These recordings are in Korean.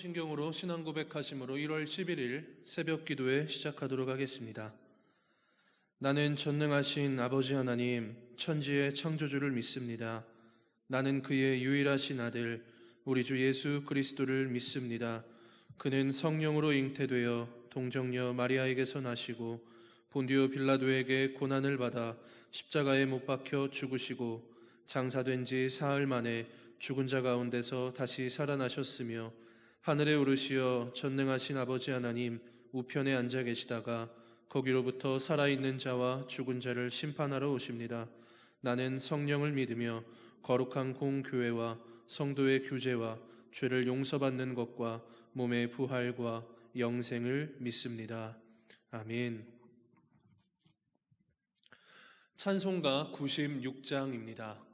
사도신경으로 신앙 고백하심으로 1월 11일 새벽 기도회 시작하도록 하겠습니다. 나는 전능하신 아버지 하나님, 천지의 창조주를 믿습니다. 나는 그의 유일하신 아들, 우리 주 예수 그리스도를 믿습니다. 그는 성령으로 잉태되어 동정녀 마리아에게서 나시고 본디오 빌라도에게 고난을 받아 십자가에 못 박혀 죽으시고 장사된 지 사흘 만에 죽은 자 가운데서 다시 살아나셨으며 하늘에 오르시어 전능하신 아버지 하나님 우편에 앉아 계시다가 거기로부터 살아있는 자와 죽은 자를 심판하러 오십니다. 나는 성령을 믿으며 거룩한 공교회와 성도의 교제와 죄를 용서받는 것과 몸의 부활과 영생을 믿습니다. 아멘. 찬송가 96장입니다.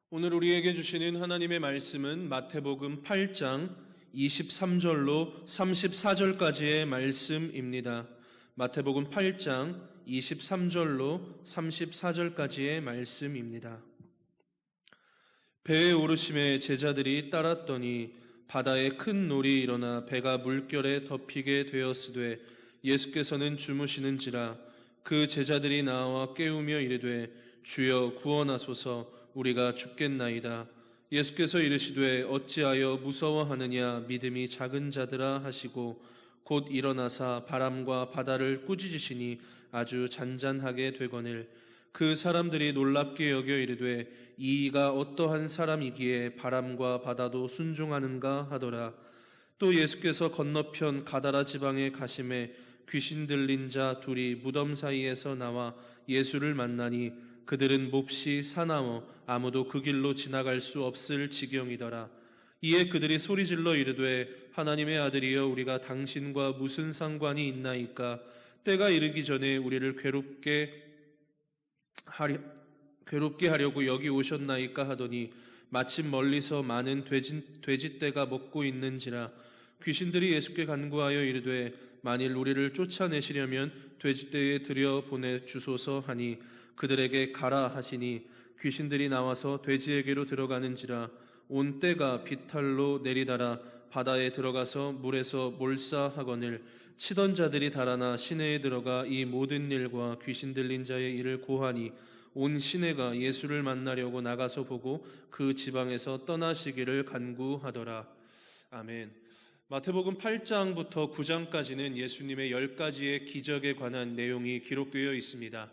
오늘 우리에게 주시는 하나님의 말씀은 마태복음 8장 23절로 34절까지의 말씀입니다. 마태복음 8장 23절로 34절까지의 말씀입니다. 배에 오르심에 제자들이 따랐더니 바다에 큰 놀이 일어나 배가 물결에 덮이게 되었으되 예수께서는 주무시는지라. 그 제자들이 나와 깨우며 이르되 주여 구원하소서, 우리가 죽겠나이다. 예수께서 이르시되 어찌하여 무서워하느냐, 믿음이 작은 자들아 하시고 곧 일어나사 바람과 바다를 꾸짖으시니 아주 잔잔하게 되거늘 그 사람들이 놀랍게 여겨 이르되 이가 어떠한 사람이기에 바람과 바다도 순종하는가 하더라. 또 예수께서 건너편 가다라 지방에 가심에 귀신 들린 자 둘이 무덤 사이에서 나와 예수를 만나니 그들은 몹시 사나워 아무도 그 길로 지나갈 수 없을 지경이더라. 이에 그들이 소리질러 이르되 하나님의 아들이여, 우리가 당신과 무슨 상관이 있나이까? 때가 이르기 전에 우리를 괴롭게 하려고 여기 오셨나이까 하더니 마침 멀리서 많은 돼지떼가 먹고 있는지라. 귀신들이 예수께 간구하여 이르되 만일 우리를 쫓아내시려면 돼지떼에 들여 보내 주소서 하니 그들에게 가라 하시니 귀신들이 나와서 돼지에게로 들어가는지라. 온 떼가 비탈로 내리달아 바다에 들어가서 물에서 몰사하거늘 치던 자들이 달아나 시내에 들어가 이 모든 일과 귀신 들린 자의 일을 고하니 온 시내가 예수를 만나려고 나가서 보고 그 지방에서 떠나시기를 간구하더라. 아멘. 마태복음 8장부터 9장까지는 예수님의 10가지의 기적에 관한 내용이 기록되어 있습니다.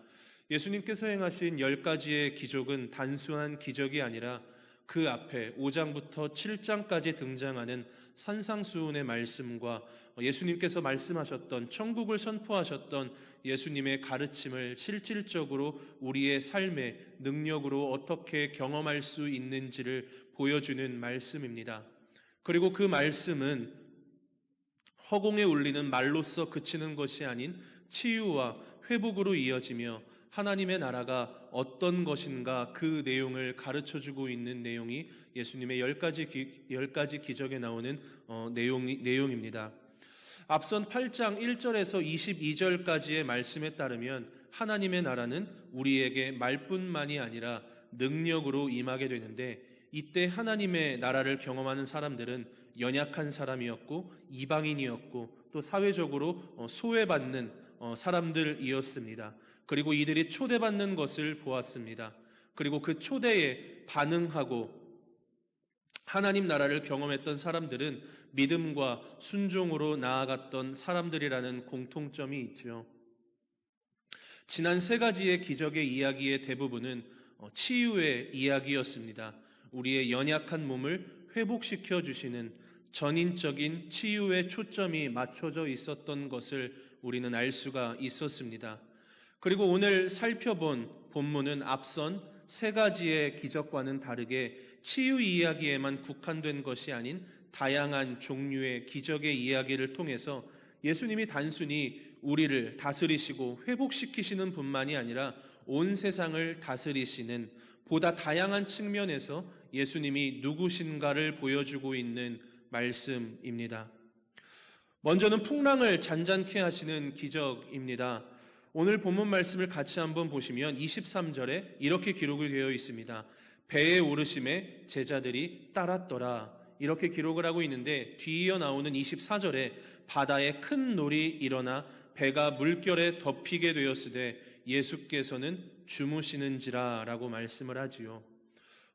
예수님께서 행하신 10가지의 기적은 단순한 기적이 아니라 그 앞에 5장부터 7장까지 등장하는 산상수훈의 말씀과 예수님께서 말씀하셨던, 천국을 선포하셨던 예수님의 가르침을 실질적으로 우리의 삶의 능력으로 어떻게 경험할 수 있는지를 보여주는 말씀입니다. 그리고 그 말씀은 허공에 울리는 말로써 그치는 것이 아닌 치유와 회복으로 이어지며 하나님의 나라가 어떤 것인가 그 내용을 가르쳐주고 있는 내용이 예수님의 10가지 기적에 나오는 내용입니다. 앞선 8장 1절에서 22절까지의 말씀에 따르면 하나님의 나라는 우리에게 말뿐만이 아니라 능력으로 임하게 되는데, 이때 하나님의 나라를 경험하는 사람들은 연약한 사람이었고 이방인이었고 또 사회적으로 소외받는 사람들이었습니다. 그리고 이들이 초대받는 것을 보았습니다. 그리고 그 초대에 반응하고 하나님 나라를 경험했던 사람들은 믿음과 순종으로 나아갔던 사람들이라는 공통점이 있죠. 지난 3가지의 기적의 이야기의 대부분은 치유의 이야기였습니다. 우리의 연약한 몸을 회복시켜 주시는 전인적인 치유의 초점이 맞춰져 있었던 것을 우리는 알 수가 있었습니다. 그리고 오늘 살펴본 본문은 앞선 3가지의 기적과는 다르게 치유 이야기에만 국한된 것이 아닌 다양한 종류의 기적의 이야기를 통해서 예수님이 단순히 우리를 다스리시고 회복시키시는 분만이 아니라 온 세상을 다스리시는 보다 다양한 측면에서 예수님이 누구신가를 보여주고 있는 말씀입니다. 먼저는 풍랑을 잔잔케 하시는 기적입니다. 오늘 본문 말씀을 같이 한번 보시면 23절에 이렇게 기록이 되어 있습니다. 배에 오르심에 제자들이 따랐더라, 이렇게 기록을 하고 있는데, 뒤이어 나오는 24절에 바다에 큰 놀이 일어나 배가 물결에 덮이게 되었으되 예수께서는 주무시는지라 라고 말씀을 하지요.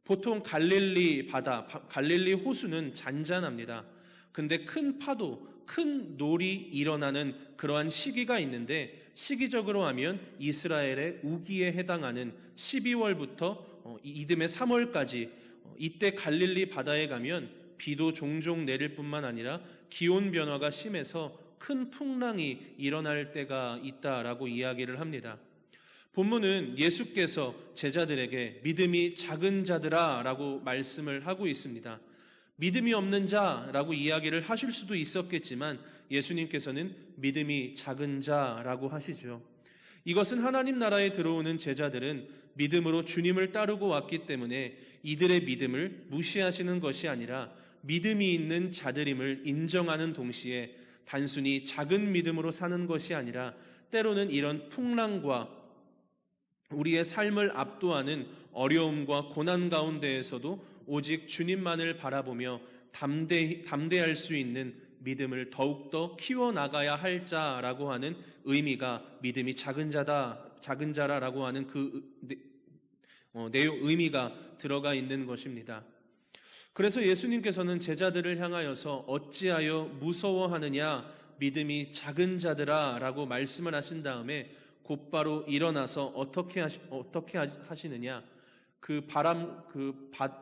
보통 갈릴리 바다, 갈릴리 호수는 잔잔합니다. 근데 큰 파도, 큰 놀이 일어나는 그러한 시기가 있는데, 시기적으로 하면 이스라엘의 우기에 해당하는 12월부터 이듬해 3월까지 이때 갈릴리 바다에 가면 비도 종종 내릴 뿐만 아니라 기온 변화가 심해서 큰 풍랑이 일어날 때가 있다라고 이야기를 합니다. 본문은 예수께서 제자들에게 믿음이 작은 자들아 라고 말씀을 하고 있습니다. 믿음이 없는 자라고 이야기를 하실 수도 있었겠지만 예수님께서는 믿음이 작은 자라고 하시죠. 이것은 하나님 나라에 들어오는 제자들은 믿음으로 주님을 따르고 왔기 때문에 이들의 믿음을 무시하시는 것이 아니라 믿음이 있는 자들임을 인정하는 동시에 단순히 작은 믿음으로 사는 것이 아니라 때로는 이런 풍랑과 우리의 삶을 압도하는 어려움과 고난 가운데에서도 오직 주님만을 바라보며 담대할 수 있는 믿음을 더욱더 키워나가야 할 자라고 하는 의미가 믿음이 작은 자라라고 하는 그 의미가 들어가 있는 것입니다. 그래서 예수님께서는 제자들을 향하여서 어찌하여 무서워하느냐 믿음이 작은 자들아 라고 말씀을 하신 다음에 곧바로 일어나서 어떻게 하시느냐, 그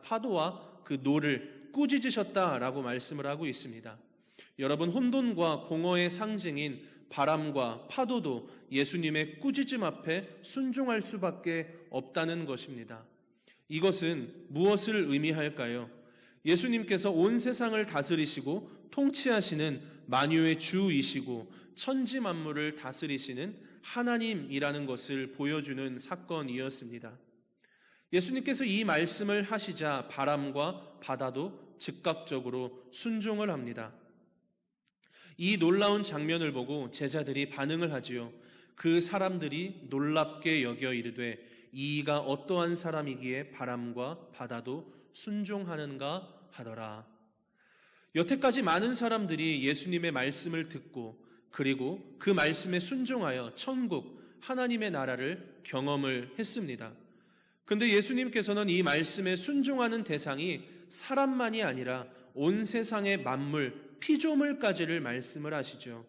파도와 그 노를 꾸짖으셨다라고 말씀을 하고 있습니다. 여러분, 혼돈과 공허의 상징인 바람과 파도도 예수님의 꾸짖음 앞에 순종할 수밖에 없다는 것입니다. 이것은 무엇을 의미할까요? 예수님께서 온 세상을 다스리시고 통치하시는 만유의 주이시고 천지 만물을 다스리시는 하나님이라는 것을 보여주는 사건이었습니다. 예수님께서 이 말씀을 하시자 바람과 바다도 즉각적으로 순종을 합니다. 이 놀라운 장면을 보고 제자들이 반응을 하지요. 그 사람들이 놀랍게 여겨 이르되 이가 어떠한 사람이기에 바람과 바다도 순종하는가 하더라. 여태까지 많은 사람들이 예수님의 말씀을 듣고 그리고 그 말씀에 순종하여 천국, 하나님의 나라를 경험을 했습니다. 그런데 예수님께서는 이 말씀에 순종하는 대상이 사람만이 아니라 온 세상의 만물, 피조물까지를 말씀을 하시죠.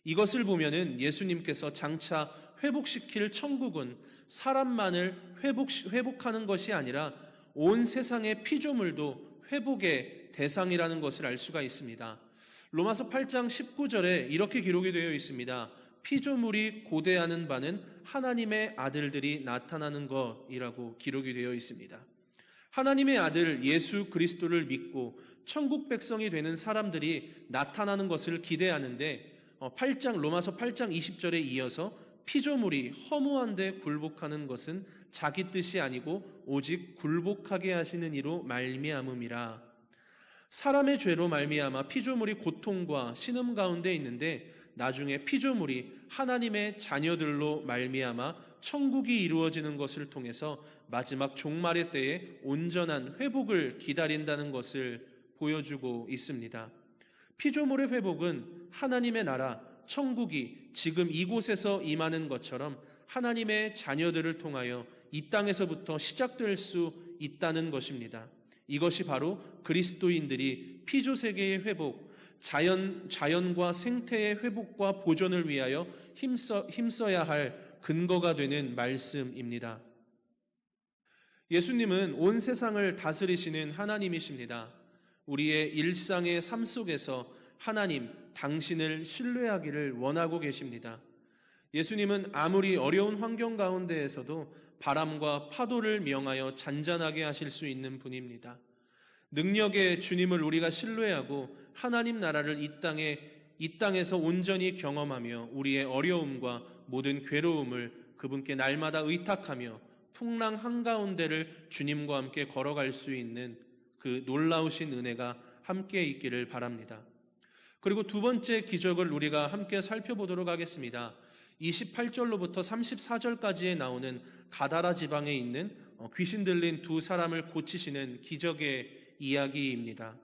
이것을 보면은 예수님께서 장차 회복시킬 천국은 사람만을 회복하는 것이 아니라 온 세상의 피조물도 회복의 대상이라는 것을 알 수가 있습니다. 로마서 8장 19절에 이렇게 기록이 되어 있습니다. 피조물이 고대하는 바는 하나님의 아들들이 나타나는 것이라고 기록이 되어 있습니다. 하나님의 아들 예수 그리스도를 믿고 천국 백성이 되는 사람들이 나타나는 것을 기대하는데 로마서 8장 20절에 이어서 피조물이 허무한데 굴복하는 것은 자기 뜻이 아니고 오직 굴복하게 하시는 이로 말미암음이라. 사람의 죄로 말미암아 피조물이 고통과 신음 가운데 있는데 나중에 피조물이 하나님의 자녀들로 말미암아 천국이 이루어지는 것을 통해서 마지막 종말의 때에 온전한 회복을 기다린다는 것을 보여주고 있습니다. 피조물의 회복은 하나님의 나라, 천국이 지금 이곳에서 임하는 것처럼 하나님의 자녀들을 통하여 이 땅에서부터 시작될 수 있다는 것입니다. 이것이 바로 그리스도인들이 피조세계의 회복, 자연과 생태의 회복과 보존을 위하여 힘써야 할 근거가 되는 말씀입니다. 예수님은 온 세상을 다스리시는 하나님이십니다. 우리의 일상의 삶 속에서 하나님, 당신을 신뢰하기를 원하고 계십니다. 예수님은 아무리 어려운 환경 가운데에서도 바람과 파도를 명하여 잔잔하게 하실 수 있는 분입니다. 능력의 주님을 우리가 신뢰하고 하나님 나라를 이 땅에서 온전히 경험하며 우리의 어려움과 모든 괴로움을 그분께 날마다 의탁하며 풍랑 한가운데를 주님과 함께 걸어갈 수 있는 그 놀라우신 은혜가 함께 있기를 바랍니다. 그리고 두 번째 기적을 우리가 함께 살펴보도록 하겠습니다. 28절로부터 34절까지에 나오는 가다라 지방에 있는 귀신 들린 두 사람을 고치시는 기적의 이야기입니다.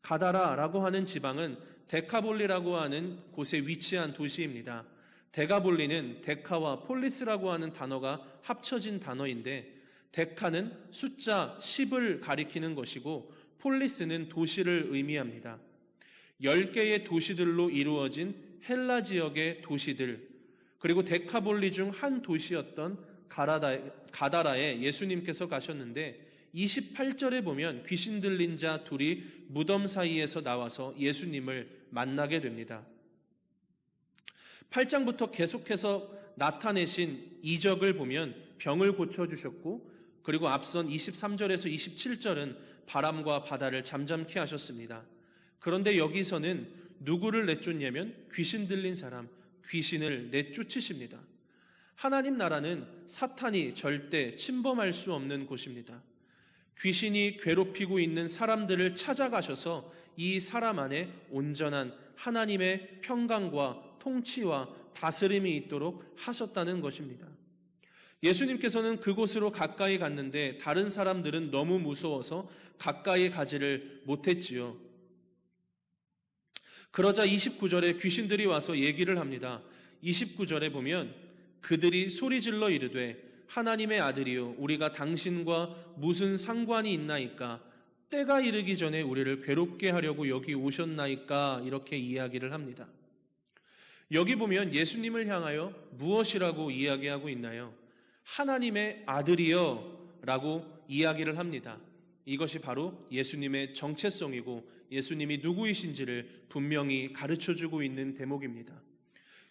가다라라고 하는 지방은 데카볼리라고 하는 곳에 위치한 도시입니다. 데가볼리는 데카와 폴리스라고 하는 단어가 합쳐진 단어인데 데카는 숫자 10을 가리키는 것이고 폴리스는 도시를 의미합니다. 10개의 도시들로 이루어진 헬라 지역의 도시들, 그리고 데카볼리 중 한 도시였던 가다라에 예수님께서 가셨는데 28절에 보면 귀신 들린 자 둘이 무덤 사이에서 나와서 예수님을 만나게 됩니다. 8장부터 계속해서 나타내신 이적을 보면 병을 고쳐주셨고, 그리고 앞선 23절에서 27절은 바람과 바다를 잠잠케 하셨습니다. 그런데 여기서는 누구를 내쫓냐면 귀신 들린 사람, 귀신을 내쫓으십니다. 하나님 나라는 사탄이 절대 침범할 수 없는 곳입니다. 귀신이 괴롭히고 있는 사람들을 찾아가셔서 이 사람 안에 온전한 하나님의 평강과 통치와 다스림이 있도록 하셨다는 것입니다. 예수님께서는 그곳으로 가까이 갔는데 다른 사람들은 너무 무서워서 가까이 가지를 못했지요. 그러자 29절에 귀신들이 와서 얘기를 합니다. 29절에 보면 그들이 소리질러 이르되 하나님의 아들이요 우리가 당신과 무슨 상관이 있나이까? 때가 이르기 전에 우리를 괴롭게 하려고 여기 오셨나이까? 이렇게 이야기를 합니다. 여기 보면 예수님을 향하여 무엇이라고 이야기하고 있나요? 하나님의 아들이여 라고 이야기를 합니다. 이것이 바로 예수님의 정체성이고 예수님이 누구이신지를 분명히 가르쳐주고 있는 대목입니다.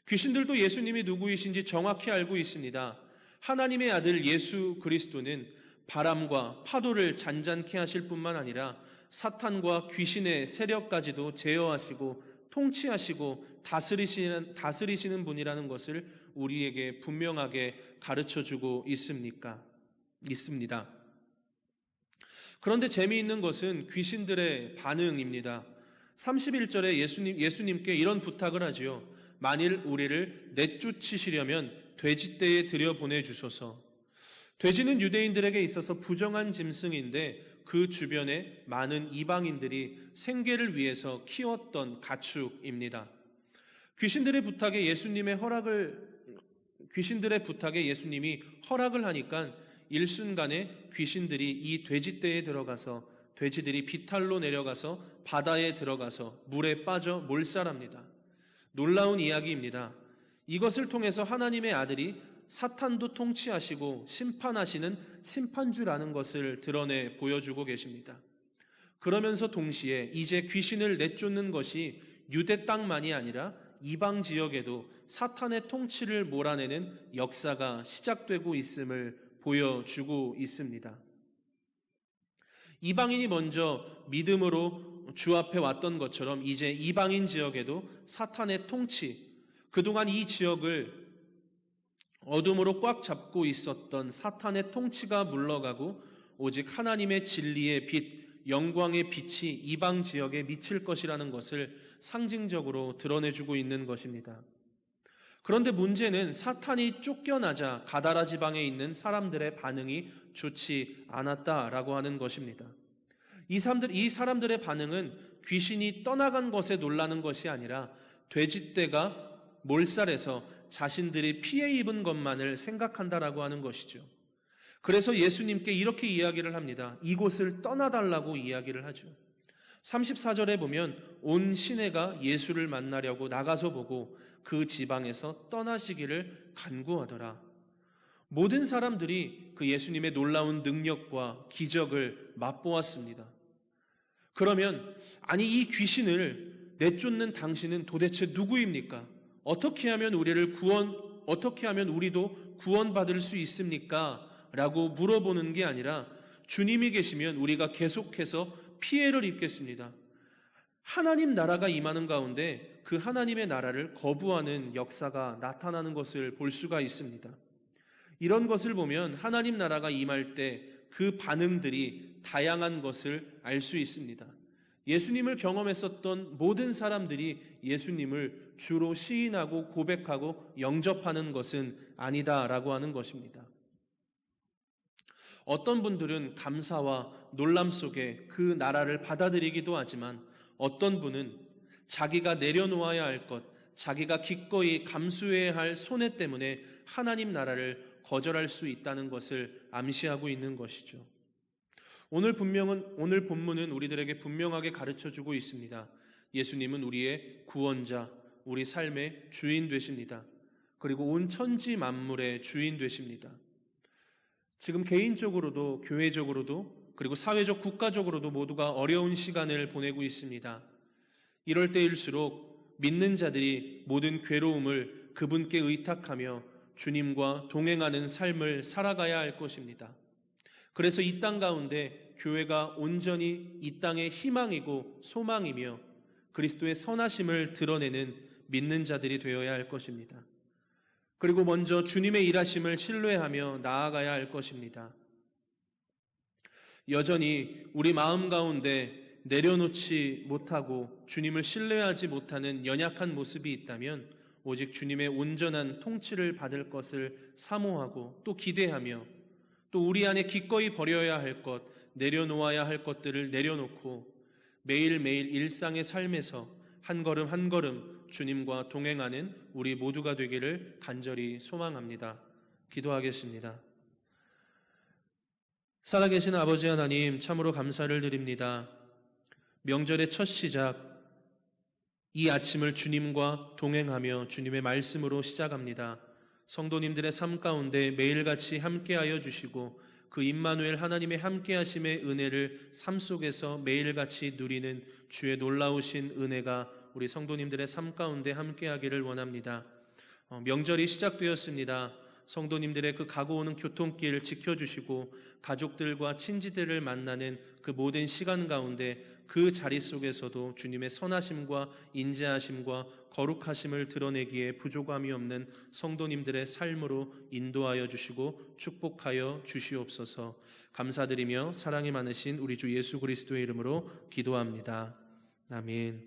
귀신들도 예수님이 누구이신지 정확히 알고 있습니다. 하나님의 아들 예수 그리스도는 바람과 파도를 잔잔케 하실 뿐만 아니라 사탄과 귀신의 세력까지도 제어하시고 통치하시고 다스리시는 분이라는 것을 우리에게 분명하게 가르쳐주고 있습니다. 그런데 재미있는 것은 귀신들의 반응입니다. 31절에 예수님께 이런 부탁을 하지요. 만일 우리를 내쫓으시려면 돼지떼에 들여보내주소서. 돼지는 유대인들에게 있어서 부정한 짐승인데 그 주변에 많은 이방인들이 생계를 위해서 키웠던 가축입니다. 귀신들의 부탁에 예수님이 허락을 하니까 일순간에 귀신들이 이 돼지떼에 들어가서 돼지들이 비탈로 내려가서 바다에 들어가서 물에 빠져 몰살합니다. 놀라운 이야기입니다. 이것을 통해서 하나님의 아들이 사탄도 통치하시고 심판하시는 심판주라는 것을 드러내 보여주고 계십니다. 그러면서 동시에 이제 귀신을 내쫓는 것이 유대 땅만이 아니라 이방 지역에도 사탄의 통치를 몰아내는 역사가 시작되고 있음을 보여주고 있습니다. 이방인이 먼저 믿음으로 주 앞에 왔던 것처럼 이제 이방인 지역에도 사탄의 통치, 그동안 이 지역을 어둠으로 꽉 잡고 있었던 사탄의 통치가 물러가고 오직 하나님의 진리의 빛, 영광의 빛이 이방 지역에 미칠 것이라는 것을 상징적으로 드러내주고 있는 것입니다. 그런데 문제는 사탄이 쫓겨나자 가다라 지방에 있는 사람들의 반응이 좋지 않았다라고 하는 것입니다. 이 사람들의 반응은 귀신이 떠나간 것에 놀라는 것이 아니라 돼지떼가 몰살해서 자신들이 피해 입은 것만을 생각한다라고 하는 것이죠. 그래서 예수님께 이렇게 이야기를 합니다. 이곳을 떠나달라고 이야기를 하죠. 34절에 보면 온 시내가 예수를 만나려고 나가서 보고 그 지방에서 떠나시기를 간구하더라. 모든 사람들이 그 예수님의 놀라운 능력과 기적을 맛보았습니다. 그러면 아니 이 귀신을 내쫓는 당신은 도대체 누구입니까? 어떻게 하면 우리도 구원받을 수 있습니까? 라고 물어보는 게 아니라 주님이 계시면 우리가 계속해서 피해를 입겠습니다. 하나님 나라가 임하는 가운데 그 하나님의 나라를 거부하는 역사가 나타나는 것을 볼 수가 있습니다. 이런 것을 보면 하나님 나라가 임할 때 그 반응들이 다양한 것을 알 수 있습니다. 예수님을 경험했었던 모든 사람들이 예수님을 주로 시인하고 고백하고 영접하는 것은 아니다라고 하는 것입니다. 어떤 분들은 감사와 놀람 속에 그 나라를 받아들이기도 하지만 어떤 분은 자기가 내려놓아야 할 것, 자기가 기꺼이 감수해야 할 손해 때문에 하나님 나라를 거절할 수 있다는 것을 암시하고 있는 것이죠. 오늘 본문은 우리들에게 분명하게 가르쳐주고 있습니다. 예수님은 우리의 구원자, 우리 삶의 주인 되십니다. 그리고 온 천지 만물의 주인 되십니다. 지금 개인적으로도 교회적으로도 그리고 사회적 국가적으로도 모두가 어려운 시간을 보내고 있습니다. 이럴 때일수록 믿는 자들이 모든 괴로움을 그분께 의탁하며 주님과 동행하는 삶을 살아가야 할 것입니다. 그래서 이 땅 가운데 교회가 온전히 이 땅의 희망이고 소망이며 그리스도의 선하심을 드러내는 믿는 자들이 되어야 할 것입니다. 그리고 먼저 주님의 일하심을 신뢰하며 나아가야 할 것입니다. 여전히 우리 마음 가운데 내려놓지 못하고 주님을 신뢰하지 못하는 연약한 모습이 있다면 오직 주님의 온전한 통치를 받을 것을 사모하고 또 기대하며 또 우리 안에 기꺼이 버려야 할 것, 내려놓아야 할 것들을 내려놓고 매일매일 일상의 삶에서 한 걸음 한 걸음 주님과 동행하는 우리 모두가 되기를 간절히 소망합니다. 기도하겠습니다. 살아계신 아버지 하나님, 참으로 감사를 드립니다. 명절의 첫 시작, 이 아침을 주님과 동행하며 주님의 말씀으로 시작합니다. 성도님들의 삶 가운데 매일같이 함께하여 주시고 그 임마누엘 하나님의 함께하심의 은혜를 삶 속에서 매일같이 누리는 주의 놀라우신 은혜가 우리 성도님들의 삶 가운데 함께하기를 원합니다. 명절이 시작되었습니다. 성도님들의 그 가고 오는 교통길 지켜주시고 가족들과 친지들을 만나는 그 모든 시간 가운데 그 자리 속에서도 주님의 선하심과 인자하심과 거룩하심을 드러내기에 부족함이 없는 성도님들의 삶으로 인도하여 주시고 축복하여 주시옵소서. 감사드리며 사랑이 많으신 우리 주 예수 그리스도의 이름으로 기도합니다. 아멘.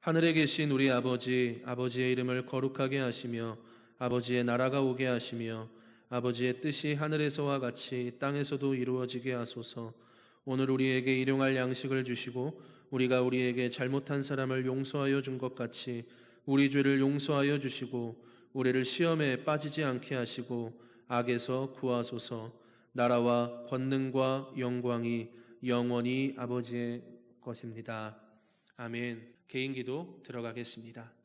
하늘에 계신 우리 아버지, 아버지의 이름을 거룩하게 하시며 아버지의 나라가 오게 하시며 아버지의 뜻이 하늘에서와 같이 땅에서도 이루어지게 하소서. 오늘 우리에게 일용할 양식을 주시고 우리가 우리에게 잘못한 사람을 용서하여 준 것 같이 우리 죄를 용서하여 주시고 우리를 시험에 빠지지 않게 하시고 악에서 구하소서. 나라와 권능과 영광이 영원히 아버지의 것입니다. 아멘. 개인기도 들어가겠습니다.